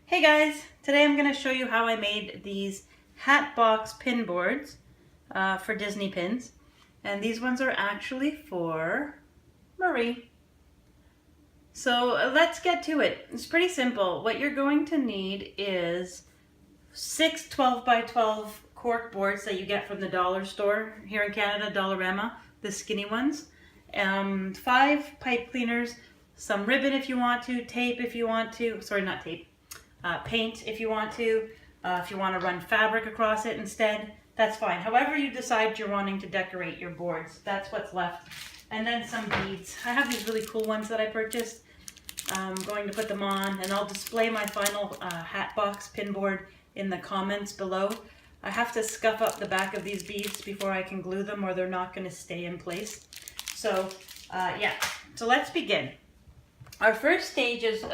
Hey guys, today I'm going to show you how I made these hatbox pin boards for Disney pins. And these ones are actually for Marie. So let's get to it. It's pretty simple. What you're going to need is 6 12 by 12 cork boards that you get from the dollar store here in Canada, Dollarama, the skinny ones. 5 pipe cleaners, some ribbon if you want to, tape if you want to, sorry not tape, paint if you want to run fabric across it instead, that's fine. However you decide you're wanting to decorate your boards, that's what's left. And then some beads. I have these really cool ones that I purchased. I'm going to put them on and I'll display my final hatbox pin board in the comments below. I have to scuff up the back of these beads before I can glue them or they're not going to stay in place. So yeah, so let's begin. Our first stage is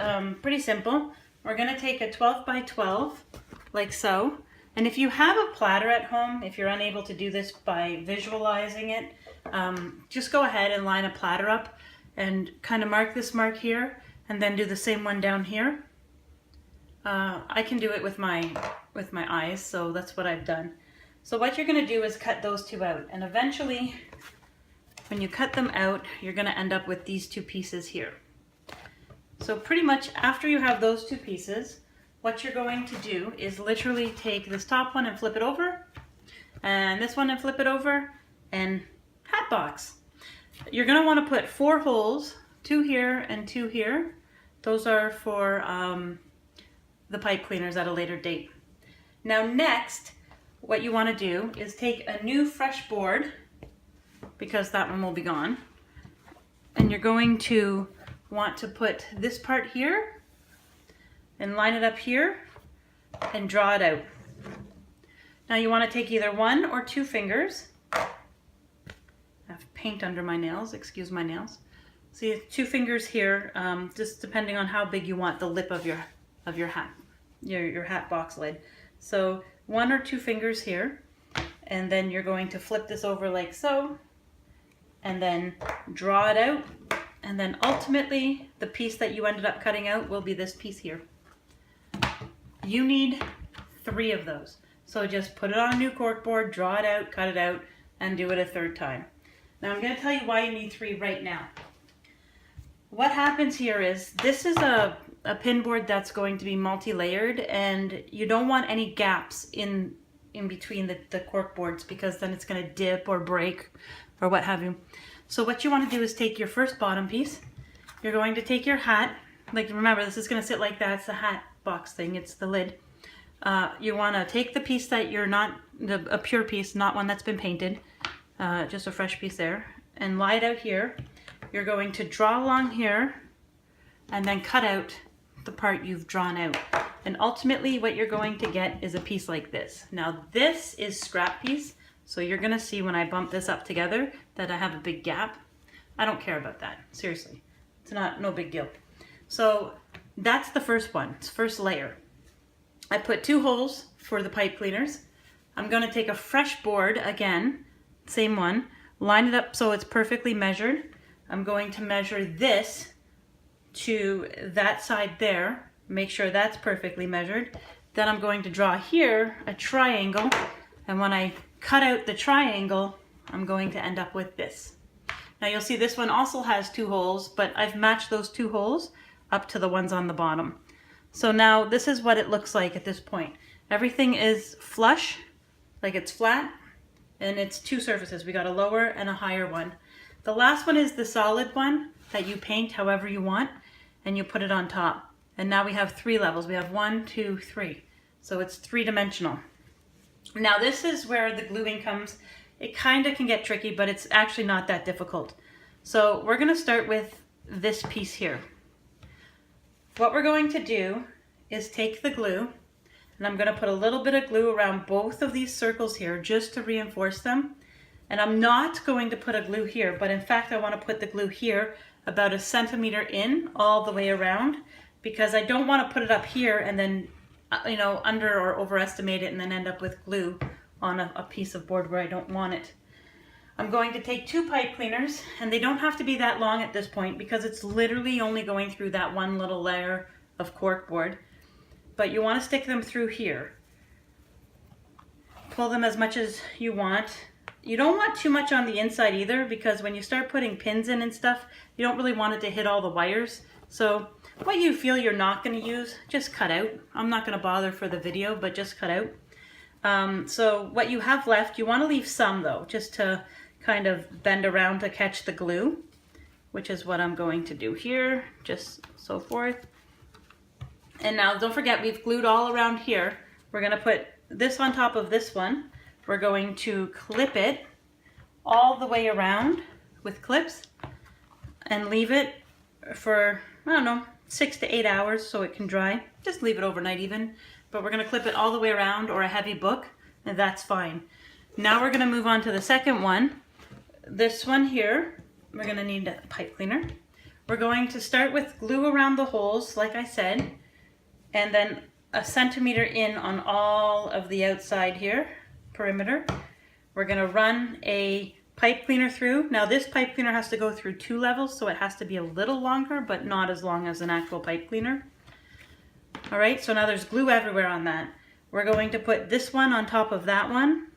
pretty simple. We're going to take a 12 by 12 like so. And if you have a platter at home, if you're unable to do this by visualizing it, just go ahead and line a platter up and kind of mark this mark here and then do the same one down here. I can do it with my eyes, so that's what I've done. So what you're going to do is cut those two out, and eventually when you cut them out you're going to end up with these two pieces here. So pretty much after you have those two pieces, what you're going to do is literally take this top one and flip it over, and this one and flip it over, and hatbox. You're going to want to put 4 holes, 2 here and 2 here. Those are for the pipe cleaners at a later date. Now next, what you want to do is take a new fresh board, because that one will be gone, and you're going to want to put this part here and line it up here and draw it out. Now you want to take either 1 or 2 fingers. I have paint under my nails, excuse my nails. See, 2 fingers here, just depending on how big you want the lip of your hat box lid. So 1 or 2 fingers here, and then you're going to flip this over like so, and then draw it out. And then ultimately, the piece that you ended up cutting out will be this piece here. You need 3 of those. So just put it on a new cork board, draw it out, cut it out, and do it a 3rd time. Now I'm going to tell you why you need 3 right now. What happens here is, this is a pin board that's going to be multi-layered, and you don't want any gaps in between the cork boards, because then it's going to dip or break or what have you. So what you want to do is take your first bottom piece. You're going to take your hat, like remember this is going to sit like that, it's the hat box thing, it's the lid. You want to take the piece that you're not, a pure piece, not one that's been painted, just a fresh piece there, and lie it out here. You're going to draw along here and then cut out the part you've drawn out. And ultimately what you're going to get is a piece like this. Now this is scrap piece. So you're going to see when I bump this up together that I have a big gap. I don't care about that, seriously. It's no big deal. So that's the first one, it's first layer. I put 2 holes for the pipe cleaners. I'm going to take a fresh board again, same one, line it up so it's perfectly measured. I'm going to measure this to that side there, make sure that's perfectly measured. Then I'm going to draw here a triangle, and when I cut out the triangle, I'm going to end up with this. Now you'll see this one also has 2 holes, but I've matched those 2 holes up to the ones on the bottom. So now this is what it looks like at this point. Everything is flush, like it's flat, and it's 2 surfaces. We got a lower and a higher one. The last one is the solid one that you paint however you want, and you put it on top. And now we have 3 levels. We have 1, 2, 3. So it's 3-dimensional. Now this is where the gluing comes. It kind of can get tricky, but it's actually not that difficult. So we're going to start with this piece here. What we're going to do is take the glue, and I'm going to put a little bit of glue around both of these circles here just to reinforce them. And I'm not going to put a glue here, but in fact I want to put the glue here about 1 centimeter in all the way around, because I don't want to put it up here and then under or overestimate it and then end up with glue on a piece of board where I don't want it. I'm going to take 2 pipe cleaners, and they don't have to be that long at this point because it's literally only going through that one little layer of cork board. but you want to stick them through here. Pull them as much as you want. You don't want too much on the inside either, because when you start putting pins in and stuff, you don't really want it to hit all the wires. So what you feel you're not going to use, just cut out. I'm not going to bother for the video, but just cut out. So what you have left, you want to leave some though, just to kind of bend around to catch the glue, which is what I'm going to do here, just so forth. And now don't forget, we've glued all around here. We're going to put this on top of this one. We're going to clip it all the way around with clips and leave it for, I don't know, 6 to 8 hours so it can dry. Just leave it overnight even. But we're going to clip it all the way around, or a heavy book, and that's fine. Now we're going to move on to the second one. This one here, we're going to need a pipe cleaner. We're going to start with glue around the holes, like I said, and then 1 centimeter in on all of the outside here, perimeter. We're going to run a pipe cleaner through. Now this pipe cleaner has to go through 2 levels, so it has to be a little longer, but not as long as an actual pipe cleaner. All right, so now there's glue everywhere on that. We're going to put this one on top of that one.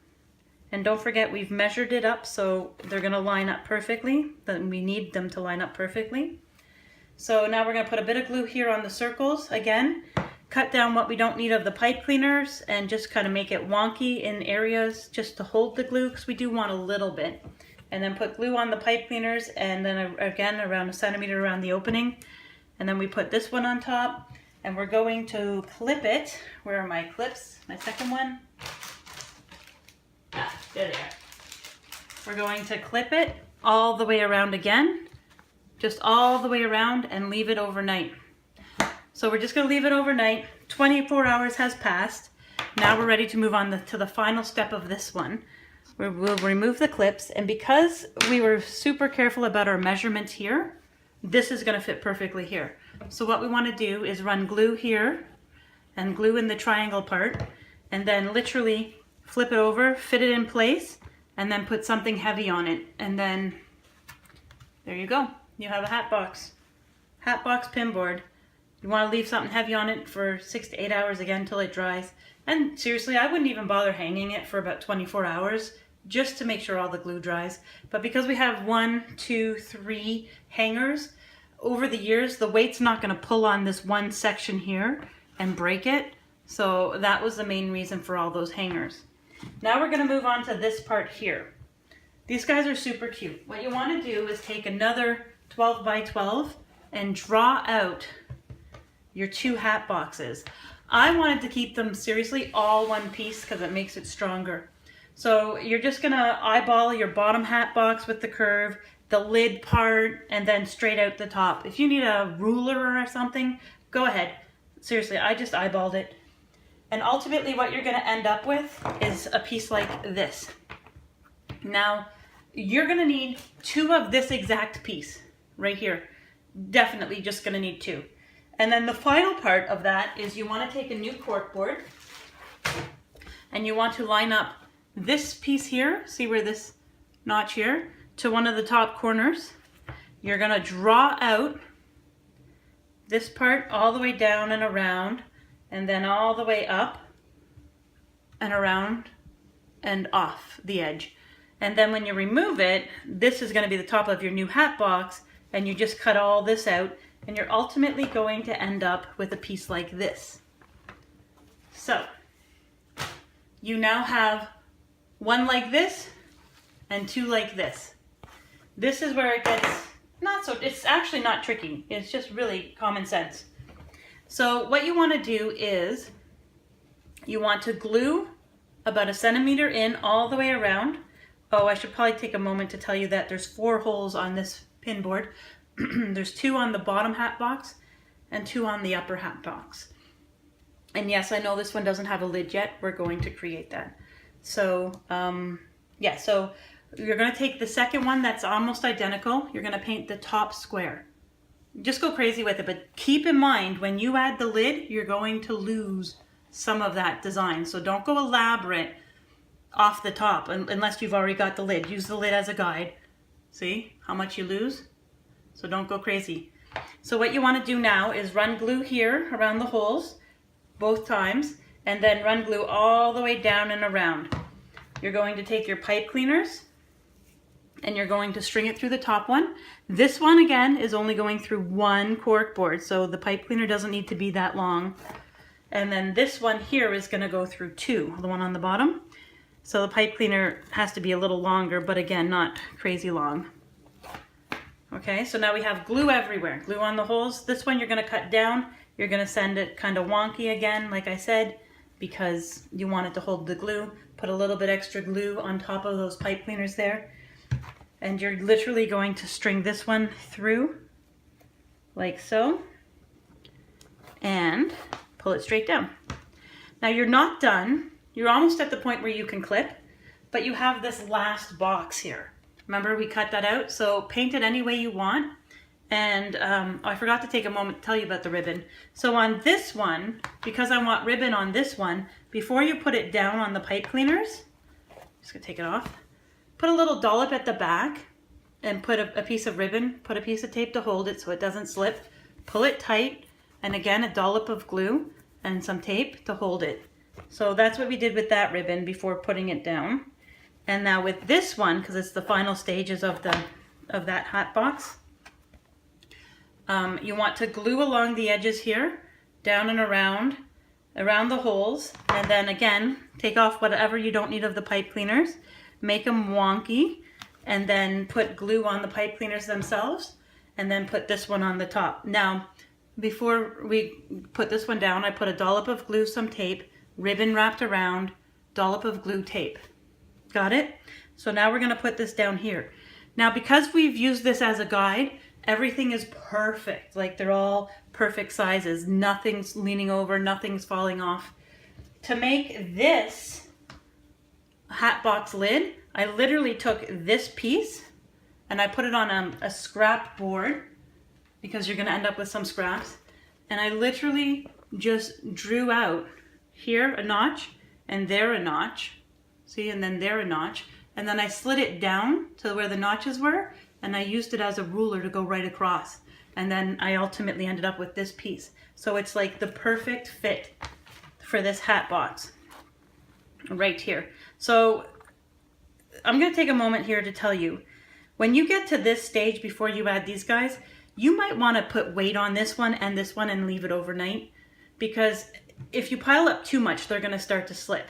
And don't forget, we've measured it up, so they're going to line up perfectly. Then we need them to line up perfectly. So now we're going to put a bit of glue here on the circles again. Cut down what we don't need of the pipe cleaners and just kind of make it wonky in areas just to hold the glue, because we do want a little bit. And then put glue on the pipe cleaners, and then again around 1 centimeter around the opening. And then we put this one on top, and we're going to clip it. Where are my clips? My second one? Ah, there they are. We're going to clip it all the way around again, just all the way around, and leave it overnight. So we're just going to leave it overnight. 24 hours has passed. Now we're ready to move on to the final step of this one. We'll remove the clips, and because we were super careful about our measurements here, this is going to fit perfectly here. So what we want to do is run glue here and glue in the triangle part, and then literally flip it over, fit it in place, and then put something heavy on it. And then there you go. You have a hatbox. Hatbox pin board. You want to leave something heavy on it for 6 to 8 hours again until it dries. And seriously, I wouldn't even bother hanging it for about 24 hours just to make sure all the glue dries. But because we have 1, 2, 3 hangers, over the years, the weight's not going to pull on this one section here and break it. So that was the main reason for all those hangers. Now we're going to move on to this part here. These guys are super cute. What you want to do is take another 12 by 12 and draw out your 2 hat boxes. I wanted to keep them seriously all one piece because it makes it stronger. So you're just going to eyeball your bottom hat box with the curve, the lid part, and then straight out the top. If you need a ruler or something, go ahead. Seriously, I just eyeballed it. And ultimately what you're going to end up with is a piece like this. Now, you're going to need 2 of this exact piece right here. Definitely just going to need 2. And then the final part of that is you want to take a new cork board and you want to line up this piece here, see where this notch here, to one of the top corners. You're going to draw out this part all the way down and around, and then all the way up and around and off the edge. And then when you remove it, this is going to be the top of your new hat box, and you just cut all this out, and you're ultimately going to end up with a piece like this. So you now have 1 like this and 2 like this. This is where it gets it's actually not tricky. It's just really common sense. So what you want to do is you want to glue about 1 centimeter in all the way around. Oh, I should probably take a moment to tell you that there's 4 holes on this pin board. There's 2 on the bottom hat box and 2 on the upper hat box. And yes, I know this one doesn't have a lid yet. We're going to create that. So yeah, so you're going to take the second one that's almost identical. You're going to paint the top square. Just go crazy with it, but keep in mind when you add the lid, you're going to lose some of that design. So don't go elaborate off the top unless you've already got the lid. Use the lid as a guide. See how much you lose? So don't go crazy. So what you want to do now is run glue here around the holes, both times, and then run glue all the way down and around. You're going to take your pipe cleaners and you're going to string it through the top one. This one again is only going through one cork board, so the pipe cleaner doesn't need to be that long. And then this one here is going to go through two, the one on the bottom. So the pipe cleaner has to be a little longer, but again, not crazy long. Okay, so now we have glue everywhere, glue on the holes. This one you're going to cut down. You're going to send it kind of wonky again, like I said, because you want it to hold the glue. Put a little bit extra glue on top of those pipe cleaners there. And you're literally going to string this one through like so and pull it straight down. Now you're not done. You're almost at the point where you can clip, but you have this last box here. Remember we cut that out? So paint it any way you want. And I forgot to take a moment to tell you about the ribbon. So on this one, because I want ribbon on this one, before you put it down on the pipe cleaners, just gonna take it off, put a little dollop at the back and put a piece of ribbon, put a piece of tape to hold it so it doesn't slip, pull it tight, and again a dollop of glue and some tape to hold it. So that's what we did with that ribbon before putting it down. And now with this one, because it's the final stages of that hat box, you want to glue along the edges here, down and around the holes, and then again, take off whatever you don't need of the pipe cleaners, make them wonky, and then put glue on the pipe cleaners themselves, and then put this one on the top. Now, before we put this one down, I put a dollop of glue, some tape, ribbon wrapped around, dollop of glue, tape. Got it? So now we're gonna put this down here. Now, because we've used this as a guide, everything is perfect. Like they're all perfect sizes. Nothing's leaning over, nothing's falling off. To make this hat box lid, I literally took this piece and I put it on a scrap board because you're gonna end up with some scraps. And I literally just drew out here a notch and there a notch. See, and then there a notch. And then I slid it down to where the notches were, and I used it as a ruler to go right across. And then I ultimately ended up with this piece. So it's like the perfect fit for this hat box right here. So I'm gonna take a moment here to tell you, when you get to this stage before you add these guys, you might wanna put weight on this one and leave it overnight, because if you pile up too much, they're gonna start to slip.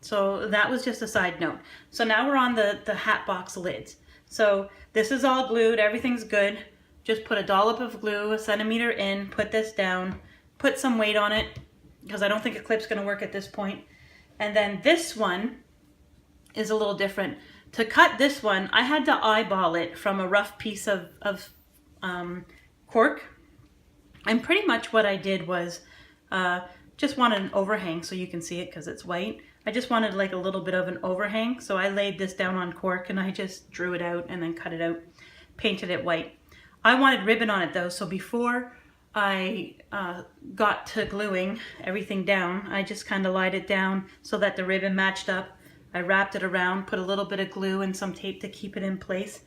So that was just a side note. So now we're on the hat box lids. So this is all glued, everything's good. Just put a dollop of glue, a centimeter in, put this down, put some weight on it, because I don't think a clip's gonna work at this point. And then this one is a little different. To cut this one, I had to eyeball it from a rough piece of cork. And pretty much what I did was just wanted an overhang so you can see it because it's white. I just wanted like a little bit of an overhang, so I laid this down on cork and I just drew it out and then cut it out, painted it white. I wanted ribbon on it though, so before I got to gluing everything down, I just kind of laid it down so that the ribbon matched up. I wrapped it around, put a little bit of glue and some tape to keep it in place,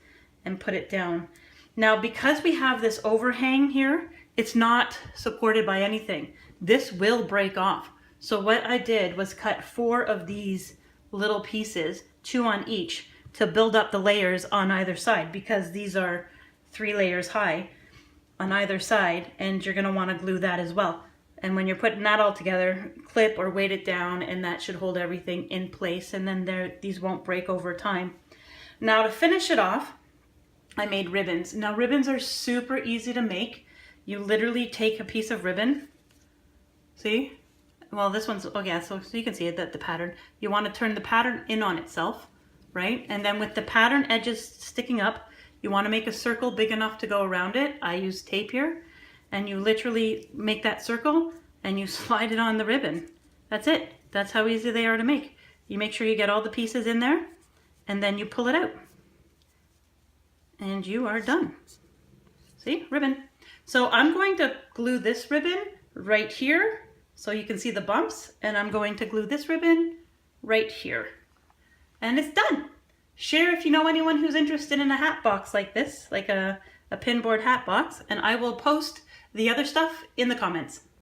and put it down. Now, because we have this overhang here, it's not supported by anything. This will break off. So what I did was cut 4 of these little pieces, 2 on each, to build up the layers on either side, because these are 3 layers high on either side, and you're gonna wanna glue that as well. And when you're putting that all together, clip or weight it down, and that should hold everything in place, and then these won't break over time. Now, to finish it off, I made ribbons. Now, ribbons are super easy to make. You literally take a piece of ribbon, see? Well, this one's, oh yeah, so you can see it, the pattern. You want to turn the pattern in on itself, right? And then with the pattern edges sticking up, you want to make a circle big enough to go around it. I use tape here, and you literally make that circle and you slide it on the ribbon. That's it. That's how easy they are to make. You make sure you get all the pieces in there, and then you pull it out. And you are done. See, ribbon. So I'm going to glue this ribbon right here so you can see the bumps, and I'm going to glue this ribbon right here. And it's done. Share if you know anyone who's interested in a hat box like this, like a pinboard hat box, and I will post the other stuff in the comments.